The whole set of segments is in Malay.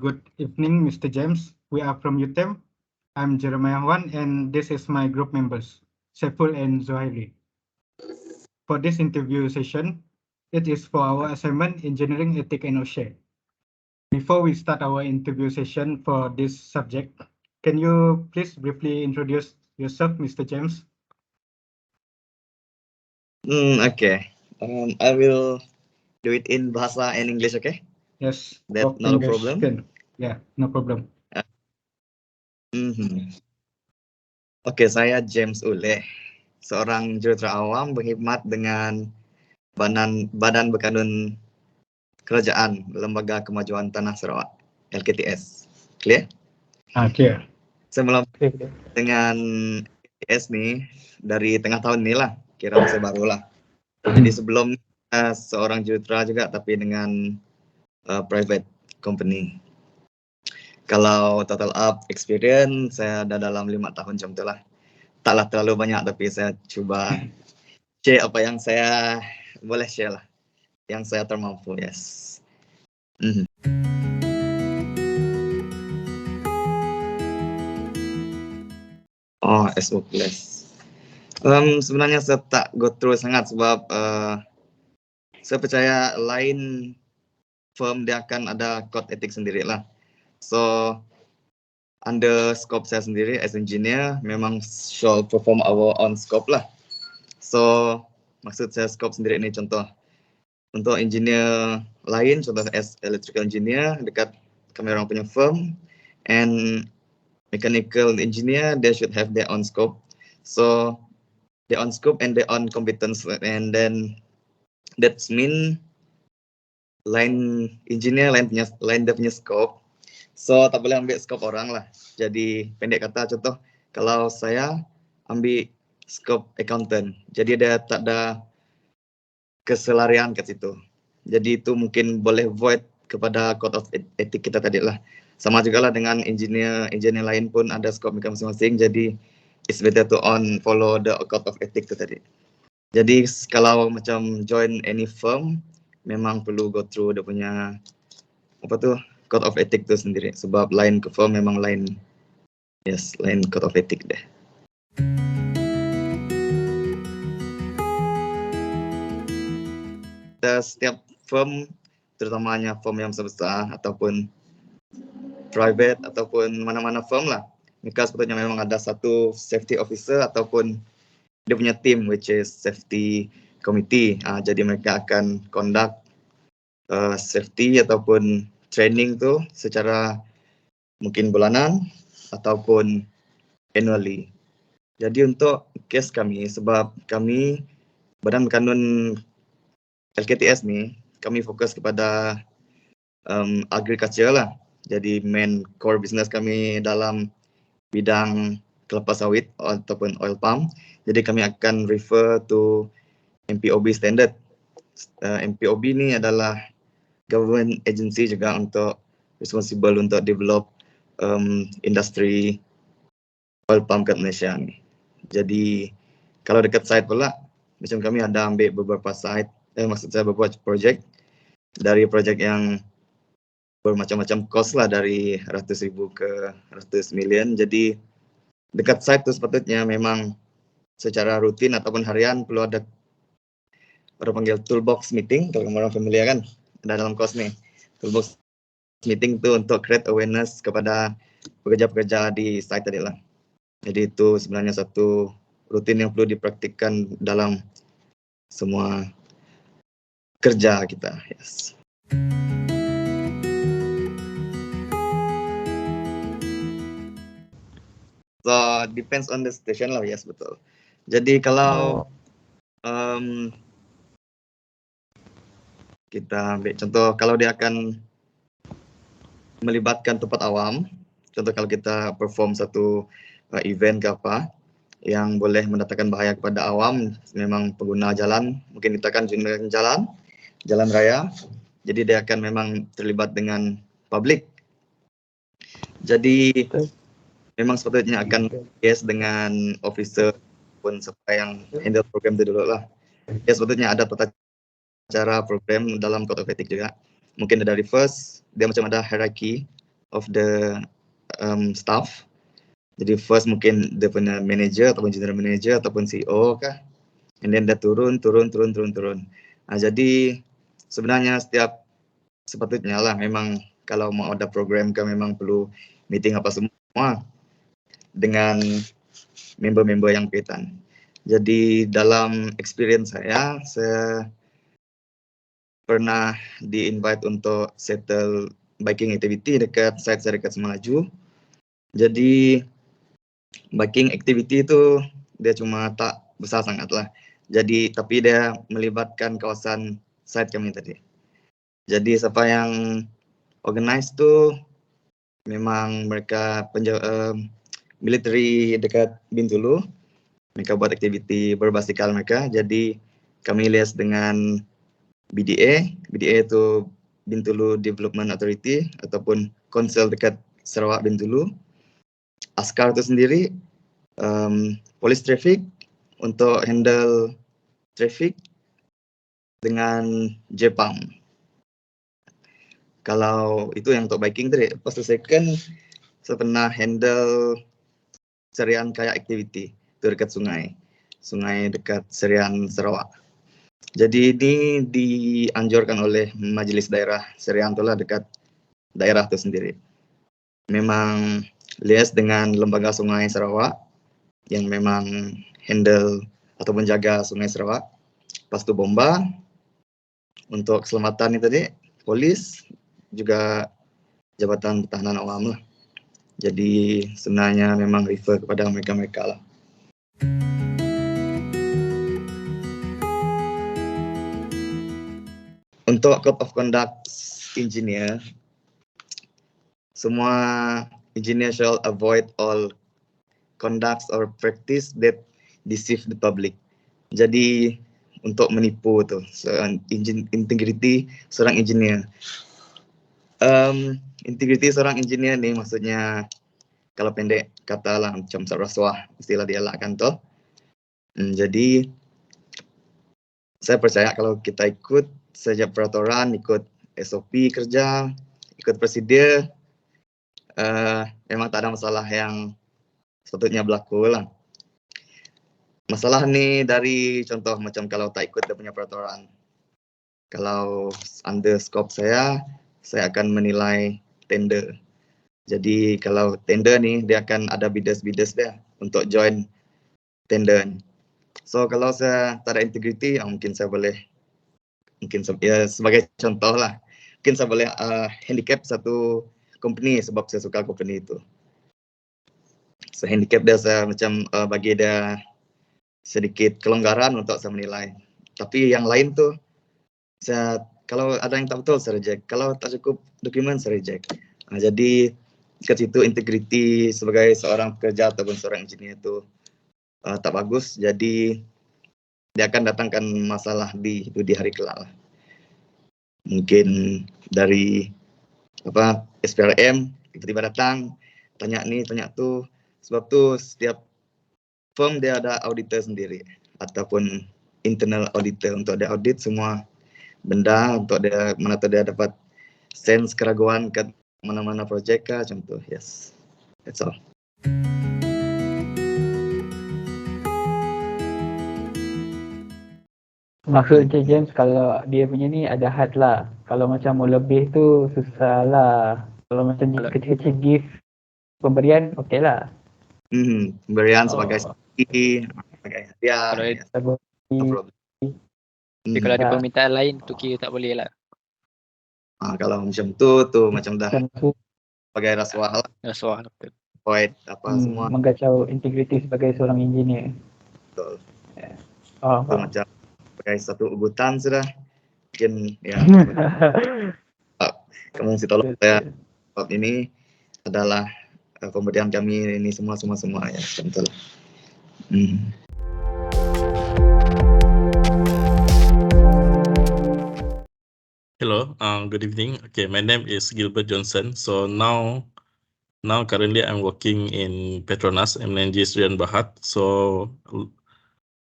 good evening, Mr. James. We are from UTEM. I'm Jeremiah Wan, and this is my group members, Saiful and Zohairi. For this interview session, it is for our assignment, Engineering, Ethics, and OSHA. Before we start our interview session for this subject, can you please briefly introduce yourself, Mr. James? Okay. I will do it in bahasa and English, okay? Yes. That's not a problem. Yeah, no problem. Oke, saya James Ule, seorang jurutera awam berkhidmat dengan Badan Berkanun Kerajaan Lembaga Kemajuan Tanah Sarawak, LKTS. Clear? Clear. Saya mulai dengan LKTS nih dari tengah tahun ini lah, kira saya baru lah. Jadi sebelum seorang jurutera juga, tapi dengan private company. Kalau total up experience, saya ada dalam 5 tahun macam tu lah. Taklah terlalu banyak, tapi saya cuba share apa yang saya boleh share lah. Yang saya termampu, yes. Oh, as workless. Sebenarnya saya tak go through sangat sebab saya percaya lain firm dia akan ada code etik sendiri lah. So, under scope saya sendiri as engineer, memang shall perform our own scope lah. So, maksud saya scope sendiri ini contoh. Untuk engineer lain, contoh as electrical engineer, dekat kami orang punya firm, and mechanical engineer, they should have their own scope. So, their own scope and their own competence, and then that's mean lain engineer, lain dia punya scope. So, tak boleh ambil skop orang lah. Jadi, pendek kata contoh, kalau saya ambil skop accountant, jadi dia tak ada keselarian ke situ. Jadi, itu mungkin boleh void kepada code of ethic kita tadi lah. Sama juga lah dengan engineer lain pun ada skop mereka masing-masing. Jadi, it's better to follow the code of ethic itu tadi. Jadi, kalau macam join any firm, memang perlu go through dia punya, code of ethic itu sendiri, sebab lain ke firm memang lain code of ethic deh. Setiap firm, terutamanya firm yang besar ataupun private ataupun mana-mana firm lah, mereka sepatutnya memang ada satu safety officer ataupun dia punya team which is safety committee. Jadi mereka akan conduct safety ataupun training tu secara mungkin bulanan ataupun annually. Jadi untuk kes kami, sebab kami Badan Berkanun LKTS ni, kami fokus kepada agriculture lah. Jadi main core business kami dalam bidang kelapa sawit ataupun oil palm. Jadi kami akan refer to MPOB standard. MPOB ni adalah government agency juga untuk responsible untuk develop industri oil palm kat Malaysia ni. Jadi kalau dekat site pula, macam kami ada ambil beberapa site, maksud saya beberapa projek, dari projek yang bermacam-macam cost lah, dari ratus ribu ke ratus million. Jadi dekat site tu sepatutnya memang secara rutin ataupun harian perlu ada orang panggil toolbox meeting, kalau orang familiar kan, ada dalam course ni. Toolbox meeting tu untuk create awareness kepada pekerja-pekerja di site tadi lah. Jadi itu sebenarnya satu rutin yang perlu dipraktikkan dalam semua kerja kita. Yes. So depends on the station lah, yes, betul. Jadi kalau kita ambil contoh, kalau dia akan melibatkan tempat awam, contoh kalau kita perform satu event ke apa yang boleh mendatangkan bahaya kepada awam, memang pengguna jalan, mungkin kita akan gunakan jalan raya, jadi dia akan memang terlibat dengan publik. Jadi memang sepatutnya akan yes dengan officer pun siapa yang handle program itu dulu lah. Ya sepatutnya ada tata cara program dalam code of ethic juga. Mungkin dari first, dia macam ada hierarchy. of the staff. Jadi first mungkin dia punya manager ataupun general manager ataupun CEO kah, and then dia turun. Jadi sebenarnya setiap sepatutnya lah memang kalau mau ada program kan memang perlu meeting apa semua dengan member-member yang berkaitan. Jadi dalam experience saya pernah di-invite untuk settle biking activity dekat site saya dekat Semalaju. Jadi biking activity itu dia cuma tak besar sangat lah. Jadi tapi dia melibatkan kawasan site kami tadi. Jadi siapa yang organize tu memang mereka military dekat Bintulu. Mereka buat aktiviti berbasikal mereka. Jadi kami liaise dengan BDA itu Bintulu Development Authority ataupun konsel dekat Sarawak Bintulu. Askar itu sendiri, polis traffic untuk handle traffic dengan Jepang. Kalau itu yang untuk biking tadi. Lepas tu second, saya pernah handle Serian kayak activity itu dekat sungai dekat Serian Sarawak. Jadi ini dianjurkan oleh Majlis Daerah Serian itulah dekat daerah itu sendiri. Memang liaise dengan Lembaga Sungai Sarawak yang memang handle ataupun jaga Sungai Sarawak. Lepas tu bomba untuk keselamatan ini tadi, polis juga Jabatan Pertahanan Awam lah. Jadi sebenarnya memang refer kepada mereka-mereka lah. Untuk Code of Conduct engineer, semua engineer shall avoid all conducts or practice that deceive the public. Jadi untuk menipu tu, integriti seorang engineer. Integriti seorang engineer ni maksudnya kalau pendek katalah macam rasuah, mestilah dielakkan tu. Jadi saya percaya kalau kita ikut setiap peraturan, ikut SOP kerja, ikut prosedur, memang tak ada masalah yang sepatutnya berlaku lah. Masalah ni dari contoh macam kalau tak ikut dia punya peraturan. Kalau under scope saya akan menilai tender. Jadi kalau tender ni dia akan ada bidders dia untuk join tender ni. So kalau saya tak ada integriti, mungkin saya boleh, sebagai contoh lah, mungkin saya boleh handicap satu company sebab saya suka company itu. Saya handicap dia, saya macam bagi dia sedikit kelonggaran untuk saya menilai. Tapi yang lain tu, saya kalau ada yang tak betul saya reject. Kalau tak cukup dokumen saya reject. Jadi kat situ integriti sebagai seorang pekerja ataupun seorang engineer itu tak bagus. Jadi dia akan datangkan masalah di hari kelak lah. Mungkin dari SPRM tiba-tiba datang tanya ni tanya tu. Sebab tu setiap firm dia ada auditor sendiri ataupun internal auditor untuk dia audit semua benda untuk dia mana tu dia dapat sense keraguan kat mana-mana projek kah macam tu. Yes, that's all. Maksud Encik James kalau dia punya ni ada had lah. Kalau macam mau lebih tu susah lah. Kalau macam kecil-kecil gift pemberian okey lah. Pemberian sebagai sebagai hadiah. Kalau kalau ada permintaan lain tu kira tak boleh lah. Kalau macam tu macam dah sebagai rasuah lah. Rasuah betul. Void apa semua. Mengacau integriti sebagai seorang engineer. Betul. Macam sebagai satu ugutan sudah. Mungkin ya. Kamu mesti tolong saya. Sebab ini adalah pemberian kami ini semua ya. Betul. Hello, good evening. Okay, my name is Gilbert Johnson. So now currently I'm working in Petronas, MNG Sdn Bhd. So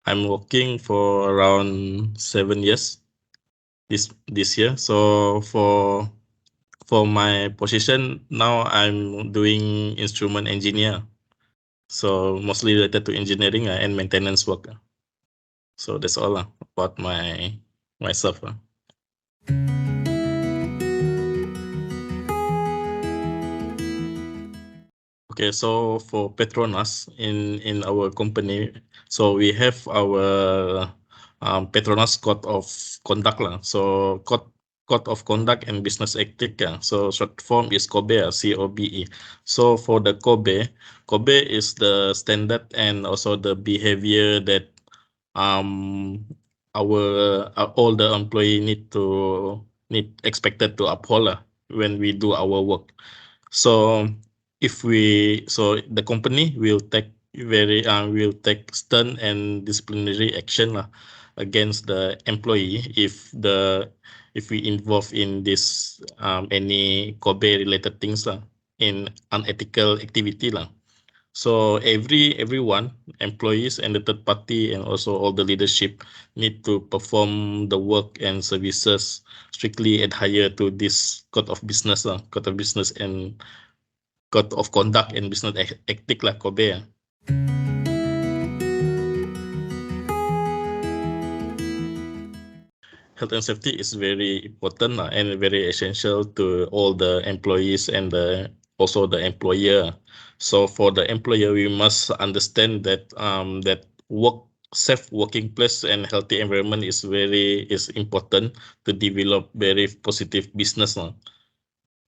I'm working for around 7 years this year. So for for my position now, I'm doing instrument engineer, so mostly related to engineering and maintenance work. So that's all about myself. Okay, so for Petronas in our company, so we have our Petronas Code of Conduct lah. So Code of Conduct and Business Ethic. So short form is COBE, COBE. So for the COBE is the standard and also the behavior that all the employee need expected to uphold when we do our work. So the company will take stern and disciplinary action against the employee if we involve in this any COBE related things in unethical activity . So everyone, employees and the third party and also all the leadership need to perform the work and services strictly adhere to this code of business and code of conduct and business ethic COBE. Health and safety is very important and very essential to all the employees and also the employer. So for the employer, we must understand that safe working place and healthy environment is important to develop very positive business.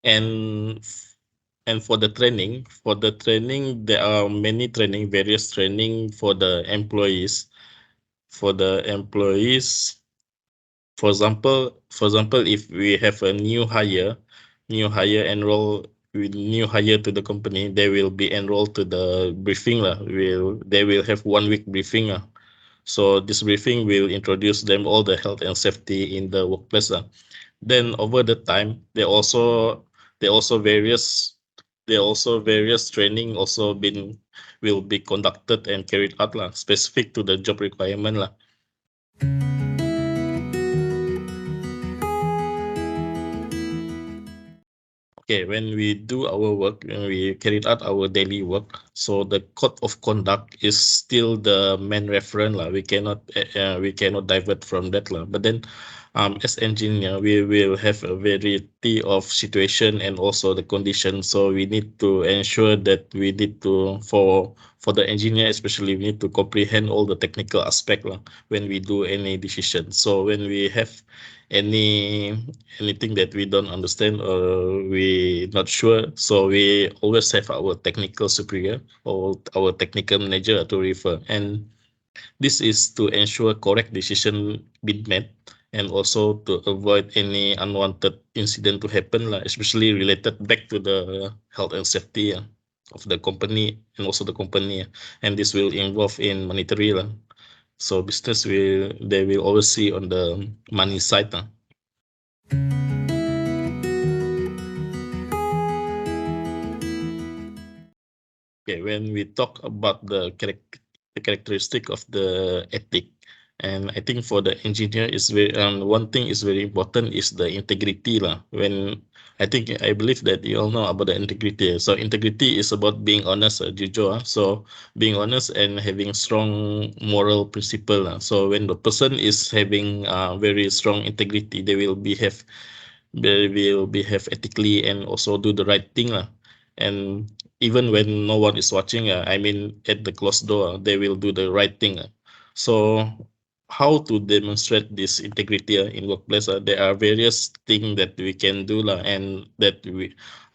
And for the training, there are many various training for the employees. For example, if we have a new hire to the company, they will be enrolled to the briefing they will have 1 week briefing. So this briefing will introduce them all the health and safety in the workplace. Then over the time, there also various training will be conducted and carried out specific to the job requirement . Okay, when we do our work, when we carried out our daily work, so the code of conduct is still the main reference . We cannot divert from that . But then, as engineer, we will have a variety of situation and also the conditions. So we need to ensure that for the engineer especially, we need to comprehend all the technical aspect when we do any decision. So when we have anything that we don't understand or we not sure, so we always have our technical superior or our technical manager to refer, and this is to ensure correct decision being made and also to avoid any unwanted incident to happen, especially related back to the health and safety of the company and also the company, and this will involve in monetary . So business they will always see on the money side . Okay, when we talk about the characteristic of the ethic, and I think for the engineer is one thing is very important is the integrity . When I believe that you all know about the integrity. So integrity is about being honest, jujur. So being honest and having strong moral principle . So when the person is having very strong integrity, they will behave ethically and also do the right thing . And even when no one is watching, I mean at the closed door, they will do the right thing . So how to demonstrate this integrity in workplace? There are various things that we can do and that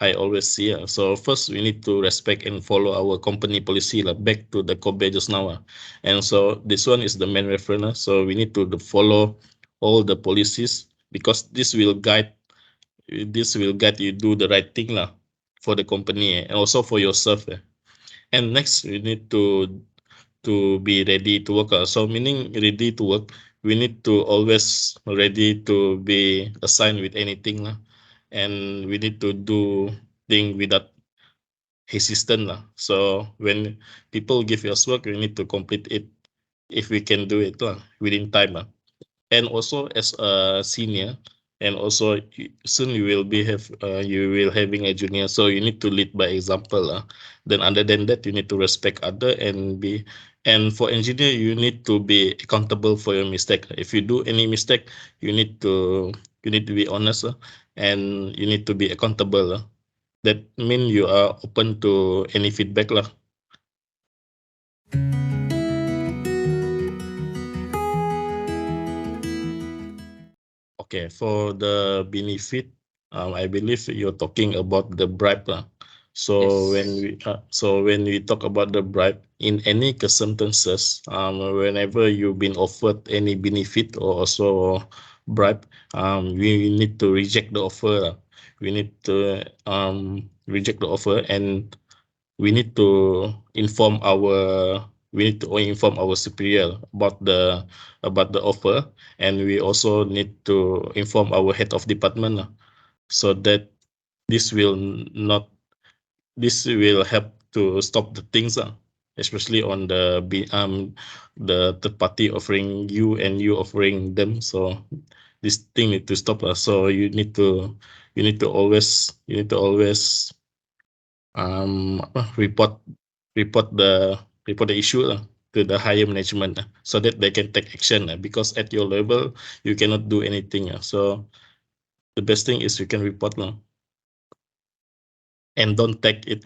I always see. So first we need to respect and follow our company policy back to the COBE just now. And so this one is the main reference. So we need to follow all the policies because this will guide you do the right thing for the company and also for yourself. And next, we need to be ready to work. So meaning ready to work, we need to always ready to be assigned with anything and we need to do things without hesitation . So when people give us work, we need to complete it if we can do it within time . And also as a senior, and also soon you will having a junior, so you need to lead by example. Then other than that, you need to respect other and for engineer, you need to be accountable for your mistake. If you do any mistake, you need to be honest, and you need to be accountable. That means you are open to any feedback lah. Okay, for the benefit, I believe you're talking about the bribe lah. So when we talk about the bribe, in any circumstances, whenever you've been offered any benefit or also bribe, we need to reject the offer. We need to reject the offer, and we need to inform our superior about the offer, and we also need to inform our head of department, so that this will help to stop the things, especially on the third party offering you and you offering them. So this thing need to stop. So you need to always report the issue to the higher management, so that they can take action, because at your level you cannot do anything. So the best thing is you can report and don't take it.